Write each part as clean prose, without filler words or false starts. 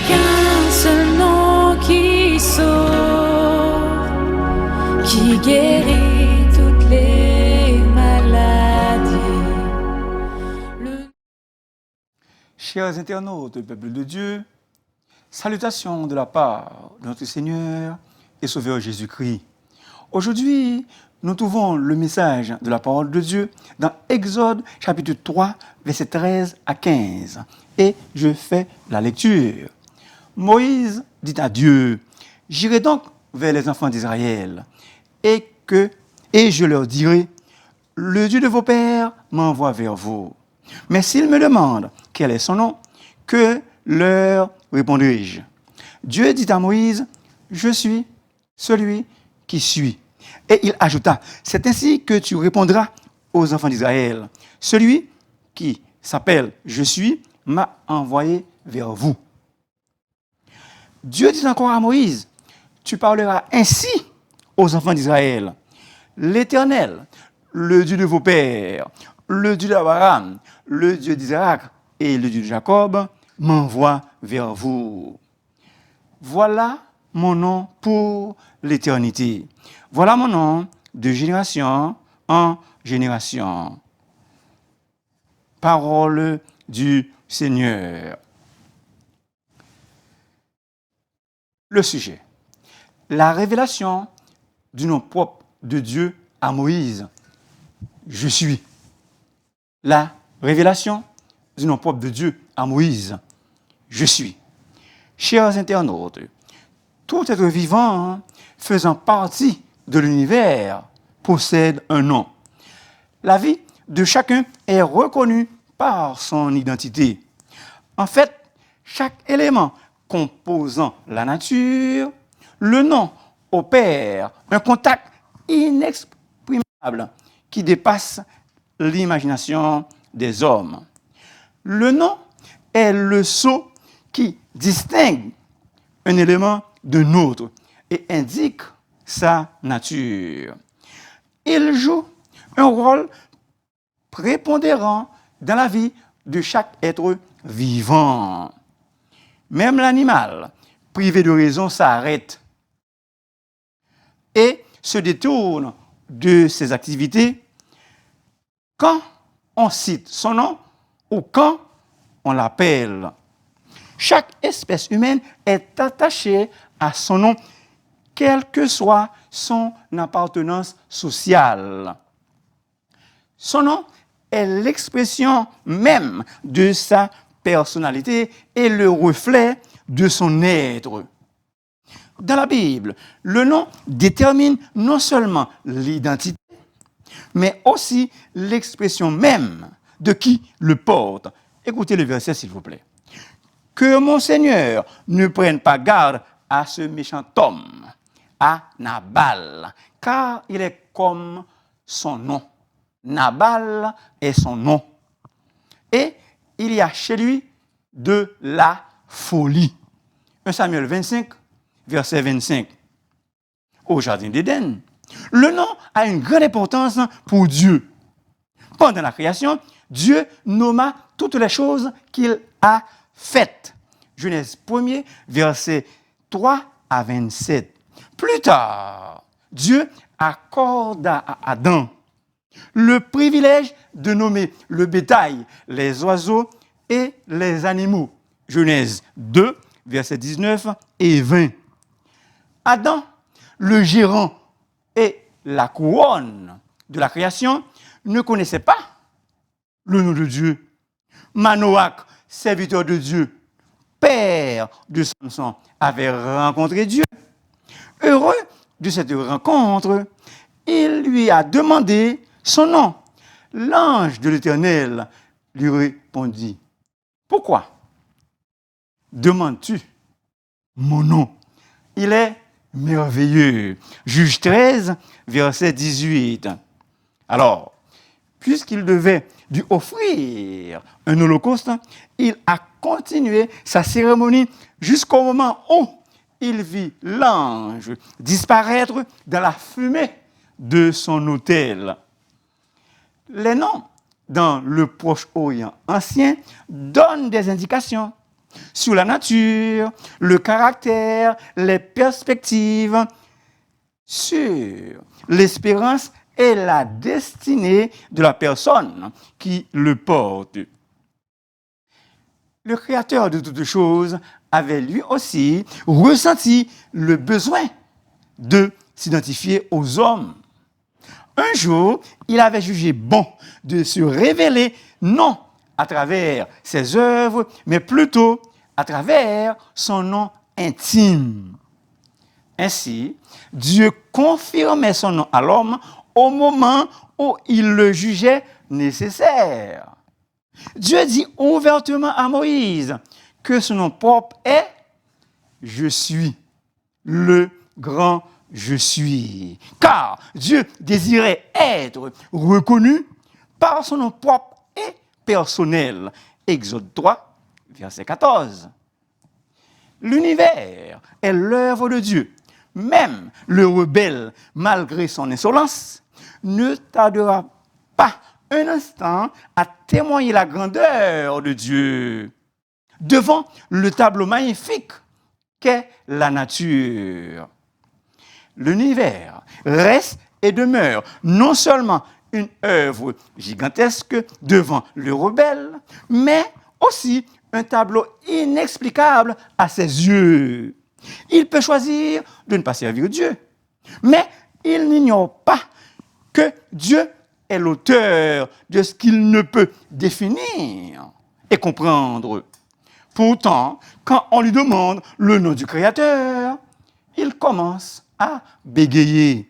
qu'un seul nom qui sauve, qui guérit toutes les maladies. Chers internautes, peuple de Dieu, salutations de la part de notre Seigneur et Sauveur Jésus-Christ. Aujourd'hui, nous trouvons le message de la parole de Dieu dans Exode chapitre 3, versets 13 à 15. Et je fais la lecture. Moïse dit à Dieu, « J'irai donc vers les enfants d'Israël, et je leur dirai, le Dieu de vos pères m'envoie vers vous. Mais s'ils me demandent quel est son nom, que leur répondrai-je? Dieu dit à Moïse, « Je suis celui qui suis. » Et il ajouta, « C'est ainsi que tu répondras aux enfants d'Israël. Celui qui s'appelle « Je suis » m'a envoyé vers vous. » Dieu dit encore à Moïse, « Tu parleras ainsi aux enfants d'Israël. L'Éternel, le Dieu de vos pères, le Dieu d'Abraham, le Dieu d'Isaac et le Dieu de Jacob, m'envoie vers vous. Voilà mon nom pour l'éternité. Voilà mon nom de génération en génération. » Parole du Seigneur. Le sujet. La révélation du nom propre de Dieu à Moïse. Je suis. La révélation du nom propre de Dieu à Moïse. Je suis. Chers internautes, tout être vivant faisant partie de l'univers possède un nom. La vie de chacun est reconnue par son identité. En fait, chaque élément composant la nature, le nom opère un contact inexprimable qui dépasse l'imagination des hommes. Le nom est le sceau qui distingue un élément d'un autre et indique sa nature. Il joue un rôle prépondérant dans la vie de chaque être vivant. Même l'animal, privé de raison, s'arrête et se détourne de ses activités quand on cite son nom ou quand on l'appelle. Chaque espèce humaine est attachée à son nom, quelle que soit son appartenance sociale. Son nom est l'expression même de sa personnalité et le reflet de son être. Dans la Bible, le nom détermine non seulement l'identité, mais aussi l'expression même de qui le porte. Écoutez le verset, s'il vous plaît. « Que mon Seigneur ne prenne pas garde à ce méchant homme, à Nabal, car il est comme son nom. » Nabal est son nom. Et il y a chez lui de la folie. 1 Samuel 25, verset 25. Au jardin d'Éden, le nom a une grande importance pour Dieu. Pendant la création, Dieu nomma toutes les choses qu'il a faites. Genèse 1er, verset 3 à 27. Plus tard, Dieu accorda à Adam le privilège de nommer le bétail, les oiseaux et les animaux. Genèse 2, versets 19 et 20. Adam, le gérant et la couronne de la création, ne connaissait pas le nom de Dieu. Manoach, serviteur de Dieu, père de Samson, avait rencontré Dieu. Heureux de cette rencontre, il lui a demandé son nom. L'ange de l'Éternel lui répondit, « Pourquoi demandes-tu mon nom? Il est merveilleux. » Juge 13, verset 18. Alors, puisqu'il devait lui offrir un holocauste, il a continué sa cérémonie jusqu'au moment où il vit l'ange disparaître dans la fumée de son autel. Les noms dans le Proche-Orient ancien donnent des indications. sur la nature, le caractère, les perspectives, sur l'espérance et la destinée de la personne qui le porte. Le Créateur de toutes choses avait lui aussi ressenti le besoin de s'identifier aux hommes. Un jour, il avait jugé bon de se révéler non à travers ses œuvres, mais plutôt à travers son nom intime. Ainsi, Dieu confirmait son nom à l'homme au moment où il le jugeait nécessaire. Dieu dit ouvertement à Moïse que son nom propre est « Je suis, le grand je suis ». Car Dieu désirait être reconnu par son nom propre et personnel. Exode 3, verset 14. L'univers est l'œuvre de Dieu. Même le rebelle, malgré son insolence, ne tardera pas un instant à témoigner la grandeur de Dieu devant le tableau magnifique qu'est la nature. L'univers reste et demeure non seulement une œuvre gigantesque devant le rebelle, mais aussi un tableau inexplicable à ses yeux. Il peut choisir de ne pas servir Dieu, mais il n'ignore pas que Dieu est l'auteur de ce qu'il ne peut définir et comprendre. Pourtant, quand on lui demande le nom du Créateur, il commence à bégayer.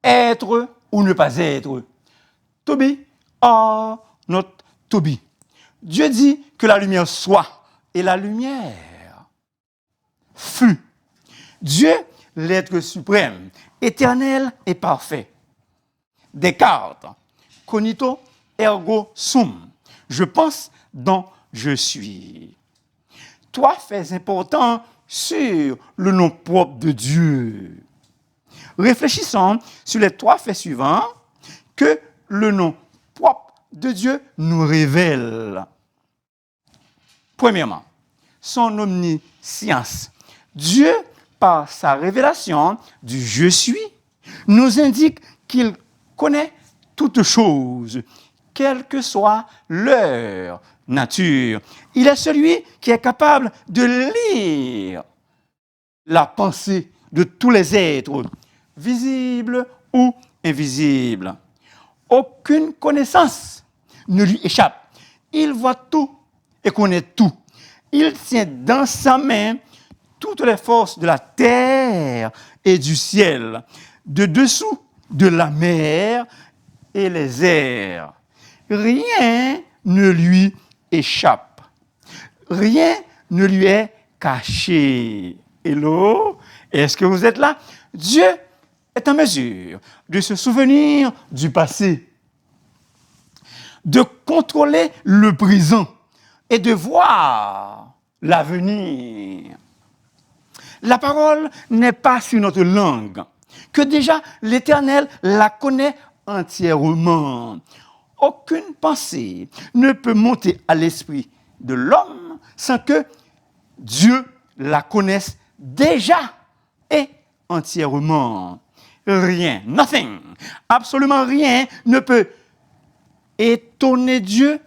Être ou ne pas être. To be or not to be. Dieu dit que la lumière soit, et la lumière fut. Dieu, l'être suprême, éternel et parfait. Descartes, cognito ergo sum. Je pense, donc je suis. Trois faits importants sur le nom propre de Dieu. Réfléchissons sur les trois faits suivants que le nom propre de Dieu nous révèle. Premièrement, son omniscience. Dieu, par sa révélation du « je suis », nous indique qu'il connaît toutes choses, quelle que soit leur nature. Il est celui qui est capable de lire la pensée de tous les êtres, visibles ou invisibles. Aucune connaissance ne lui échappe. Il voit tout et connaît tout. Il tient dans sa main toutes les forces de la terre et du ciel, de dessous de la mer et les airs. Rien ne lui échappe. Rien ne lui est caché. Hello? Est-ce que vous êtes là? Dieu est en mesure de se souvenir du passé, de contrôler le présent et de voir l'avenir. La parole n'est pas sur notre langue, que déjà l'Éternel la connaît entièrement. Aucune pensée ne peut monter à l'esprit de l'homme sans que Dieu la connaisse déjà et entièrement. Rien, nothing, absolument rien ne peut étonner Dieu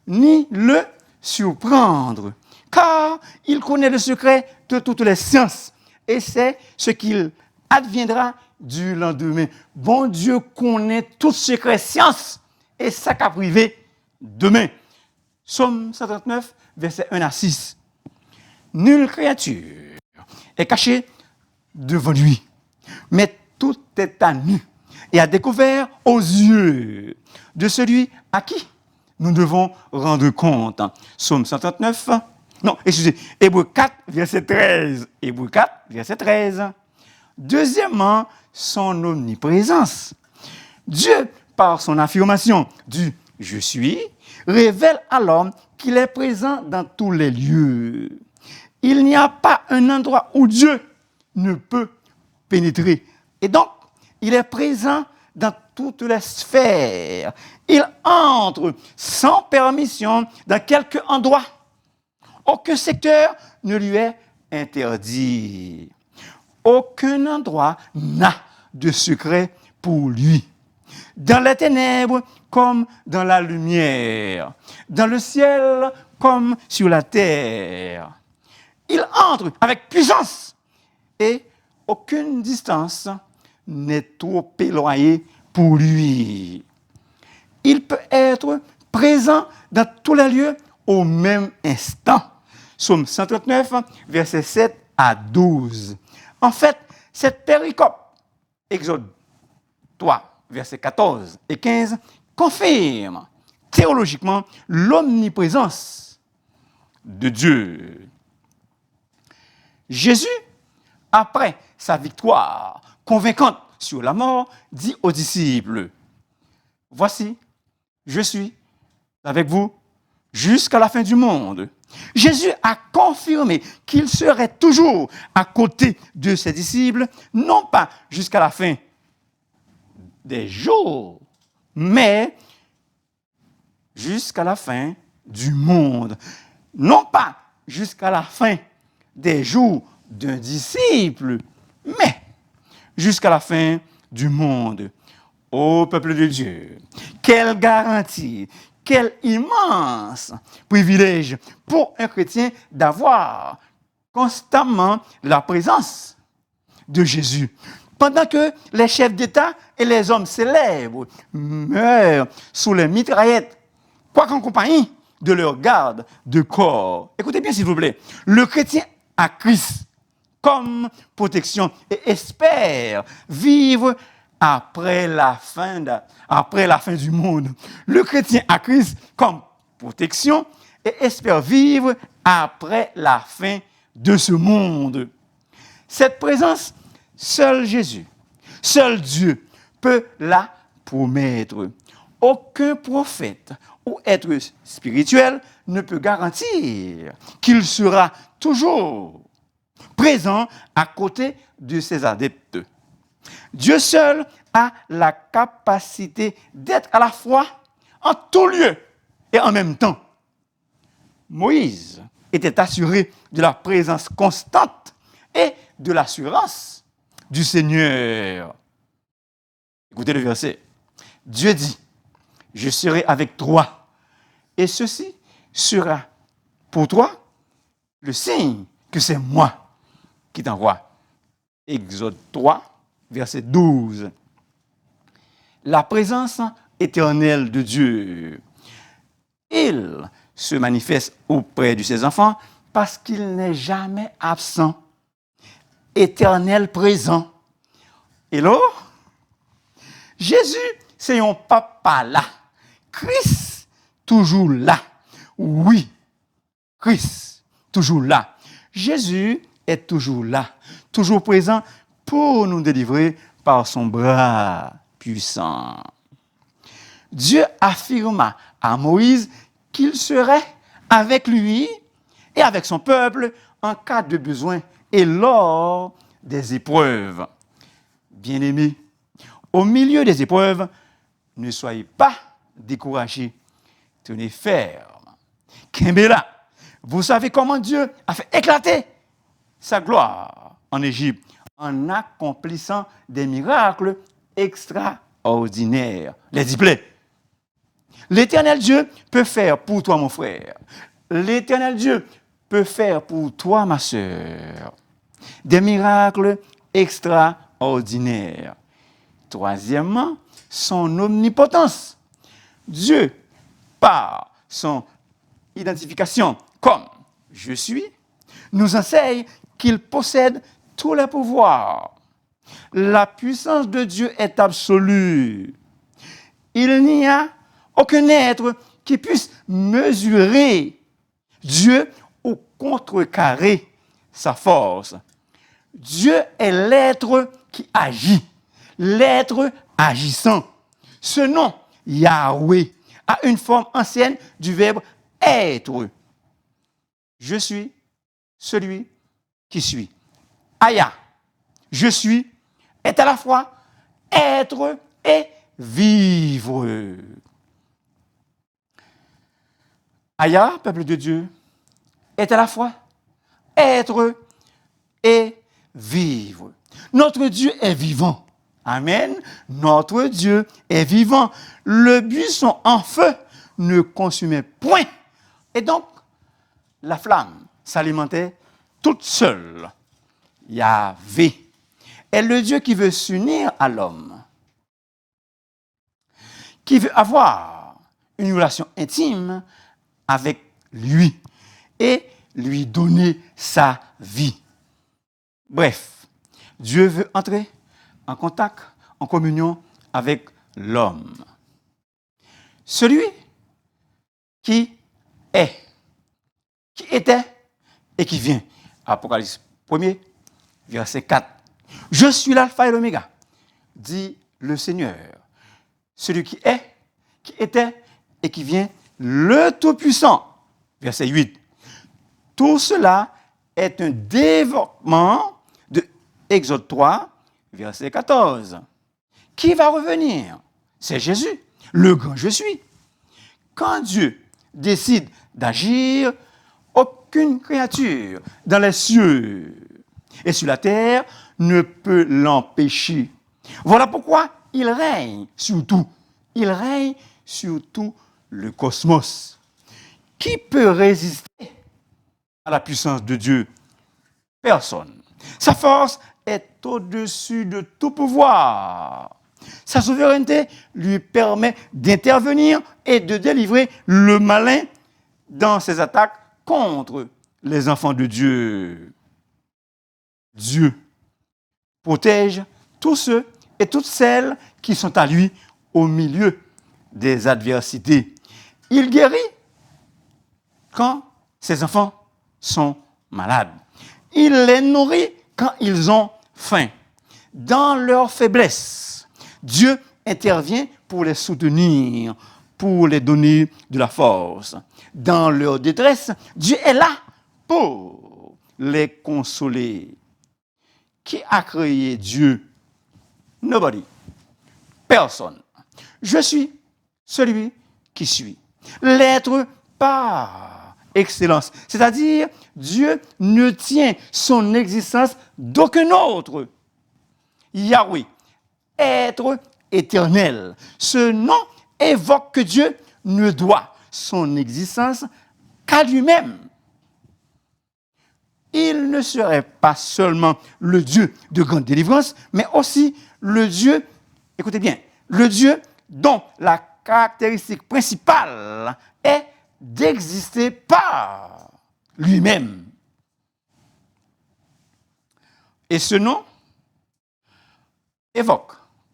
ni le surprendre, car il connaît le secret de toutes les sciences et c'est ce qu'il adviendra du lendemain. Bon Dieu connaît tout secret science et ça qu'a privé demain. Psaume 139, versets 1 à 6. Nulle créature est cachée devant lui, mais tout est à nu et à découvert aux yeux de celui à qui nous devons rendre compte. Psaume 139, Hébreux 4, verset 13. Hébreux 4, verset 13. Deuxièmement, son omniprésence. Dieu, par son affirmation du « je suis », révèle à l'homme qu'il est présent dans tous les lieux. Il n'y a pas un endroit où Dieu ne peut pénétrer. Et donc, il est présent dans toutes les sphères. Il entre sans permission dans quelque endroit. Aucun secteur ne lui est interdit. Aucun endroit n'a de secret pour lui. Dans les ténèbres comme dans la lumière, dans le ciel comme sur la terre. Il entre avec puissance et aucune distance n'est trop éloignée pour lui. Il peut être présent dans tous les lieux au même instant. Psaume 139, versets 7 à 12. En fait, cette péricope, Exode 3, versets 14 et 15, confirme théologiquement l'omniprésence de Dieu. Jésus, après sa victoire convaincante sur la mort, dit aux disciples, « Voici, je suis avec vous jusqu'à la fin du monde. » Jésus a confirmé qu'il serait toujours à côté de ses disciples, non pas jusqu'à la fin des jours, mais jusqu'à la fin du monde. Non pas jusqu'à la fin des jours d'un disciple, mais jusqu'à la fin du monde. Ô peuple de Dieu, quelle garantie, quel immense privilège pour un chrétien d'avoir constamment la présence de Jésus. Pendant que les chefs d'État et les hommes célèbres meurent sous les mitraillettes, quoique en compagnie de leur garde de corps. Écoutez bien s'il vous plaît, le chrétien a Christ comme protection et espère vivre après la fin du monde. Le chrétien a Christ comme protection et espère vivre après la fin de ce monde. Cette présence, seul Jésus, seul Dieu peut la promettre. Aucun prophète ou être spirituel ne peut garantir qu'il sera toujours présent à côté de ses adeptes. Dieu seul a la capacité d'être à la fois en tout lieu et en même temps. Moïse était assuré de la présence constante et de l'assurance du Seigneur. Écoutez le verset. Dieu dit, « Je serai avec toi, et ceci sera pour toi le signe que c'est moi qui t'envoie. » Exode 3, verset 12. La présence éternelle de Dieu, il se manifeste auprès de ses enfants parce qu'il n'est jamais absent, éternel présent. Et là, Jésus, c'est un papa là. Christ, toujours là. Oui, Christ, toujours là. Jésus est toujours là, toujours présent pour nous délivrer par son bras puissant. Dieu affirma à Moïse qu'il serait avec lui et avec son peuple en cas de besoin et lors des épreuves. Bien-aimés, au milieu des épreuves, ne soyez pas découragés. Tenez ferme. Kembela, vous savez comment Dieu a fait éclater sa gloire en Égypte en accomplissant des miracles extraordinaires. Les displays. L'Éternel Dieu peut faire pour toi, mon frère. L'Éternel Dieu peut faire pour toi, ma sœur, des miracles extraordinaires. Troisièmement, son omnipotence. Dieu, par son identification comme « je suis », nous enseigne qu'il possède tous les pouvoirs. La puissance de Dieu est absolue. Il n'y a aucun être qui puisse mesurer Dieu ou contrecarrer sa force. Dieu est l'être qui agit, l'être agissant. Ce nom, Yahweh, a une forme ancienne du verbe être. Je suis celui qui suis. Aya, je suis, est à la fois être et vivre. Aya, peuple de Dieu, est à la fois être et vivre. Notre Dieu est vivant. Amen. Notre Dieu est vivant. Le buisson en feu ne consumait point. Et donc, la flamme s'alimentait toute seule. Yahvé est le Dieu qui veut s'unir à l'homme, qui veut avoir une relation intime avec lui et lui donner sa vie. Bref, Dieu veut entrer en contact, en communion avec l'homme. Celui qui est, qui était et qui vient. Apocalypse 1er, verset 4. Je suis l'alpha et l'oméga, dit le Seigneur. Celui qui est, qui était et qui vient, le Tout-Puissant. Verset 8. Tout cela est un développement de Exode 3, verset 14. Qui va revenir? C'est Jésus, le grand je suis. Quand Dieu décide d'agir, aucune créature dans les cieux et sur la terre ne peut l'empêcher. Voilà pourquoi il règne sur tout. Il règne sur tout le cosmos. Qui peut résister à la puissance de Dieu? Personne. Sa force est au-dessus de tout pouvoir. Sa souveraineté lui permet d'intervenir et de délivrer le malin dans ses attaques contre les enfants de Dieu. Dieu protège tous ceux et toutes celles qui sont à lui au milieu des adversités. Il guérit quand ses enfants sont malades. Il les nourrit quand ils ont faim. Dans leur faiblesse, Dieu intervient pour les soutenir, pour les donner de la force. Dans leur détresse, Dieu est là pour les consoler. Qui a créé Dieu? Nobody. Personne. Je suis celui qui suis. L'être par excellence. C'est-à-dire, Dieu ne tient son existence d'aucun autre. Yahweh, être éternel. Ce nom évoque que Dieu ne doit son existence qu'à lui-même. Il ne serait pas seulement le Dieu de grande délivrance, mais aussi le Dieu, écoutez bien, le Dieu dont la caractéristique principale est d'exister par lui-même. Et ce nom évoque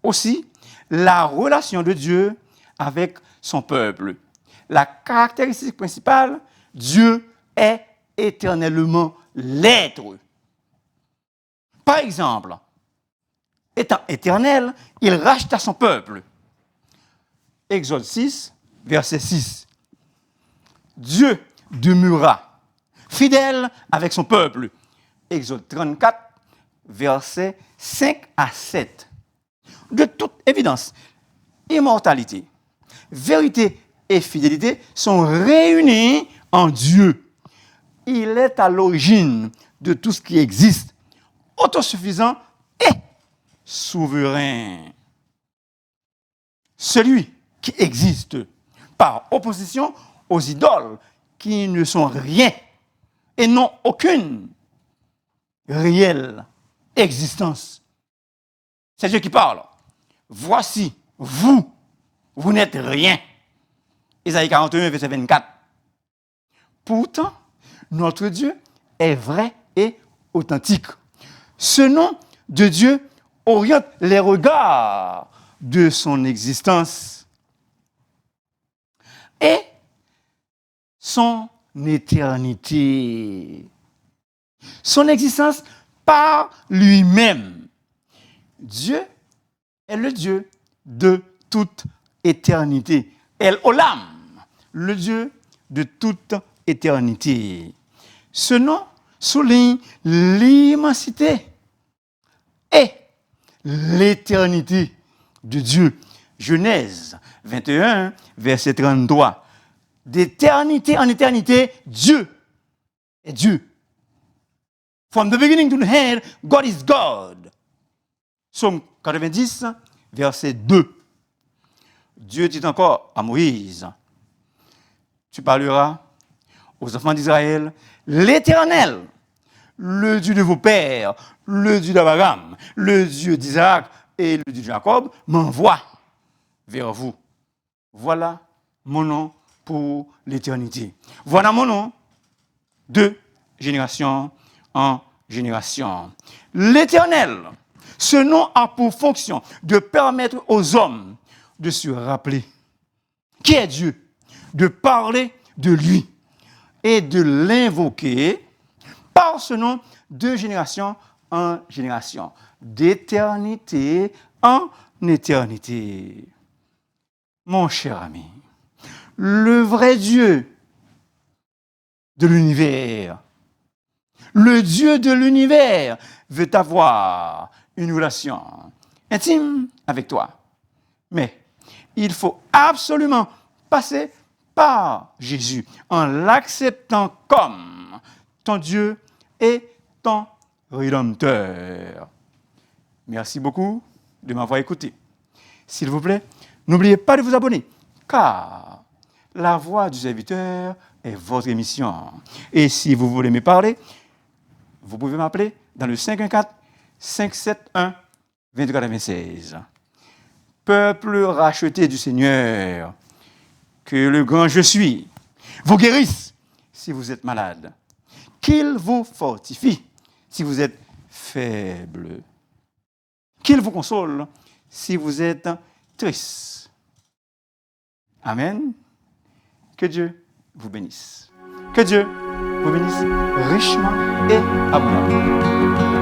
aussi la relation de Dieu avec son peuple. La caractéristique principale, Dieu est éternellement l'être. Par exemple, étant éternel, il racheta son peuple. Exode 6, verset 6. Dieu demeura fidèle avec son peuple. Exode 34, versets 5 à 7. De toute évidence, immortalité, vérité et fidélité sont réunies en Dieu. Il est à l'origine de tout ce qui existe, autosuffisant et souverain. Celui qui existe par opposition aux idoles qui ne sont rien et n'ont aucune réelle existence. C'est Dieu qui parle. Voici, vous n'êtes rien. Isaïe 41, verset 24. Pourtant, notre Dieu est vrai et authentique. Ce nom de Dieu oriente les regards de son existence et son éternité. Son existence par lui-même. Dieu est le Dieu de toute éternité. El Olam, le Dieu de toute éternité. Ce nom souligne l'immensité et l'éternité de Dieu. Genèse 21, verset 33. D'éternité en éternité, Dieu est Dieu. From the beginning to the end, God is God. Psaume 90, verset 2. Dieu dit encore à Moïse, tu parleras aux enfants d'Israël, l'Éternel, le Dieu de vos pères, le Dieu d'Abraham, le Dieu d'Isaac et le Dieu de Jacob, m'envoie vers vous. Voilà mon nom pour l'éternité. Voilà mon nom de génération en génération. L'Éternel, ce nom a pour fonction de permettre aux hommes de se rappeler qui est Dieu, de parler de lui et de l'invoquer par ce nom de génération en génération, d'éternité en éternité. Mon cher ami, le vrai Dieu de l'univers, le Dieu de l'univers veut avoir une relation intime avec toi. Mais il faut absolument passer par Jésus en l'acceptant comme ton Dieu et ton Rédempteur. Merci beaucoup de m'avoir écouté. S'il vous plaît, n'oubliez pas de vous abonner, car la voix du serviteur est votre émission. Et si vous voulez me parler, vous pouvez m'appeler dans le 514-571-2396. Peuple racheté du Seigneur, que le grand je suis vous guérisse si vous êtes malade, qu'il vous fortifie si vous êtes faible, qu'il vous console si vous êtes triste. Amen. Que Dieu vous bénisse. Que Dieu vous bénisse richement et abondamment.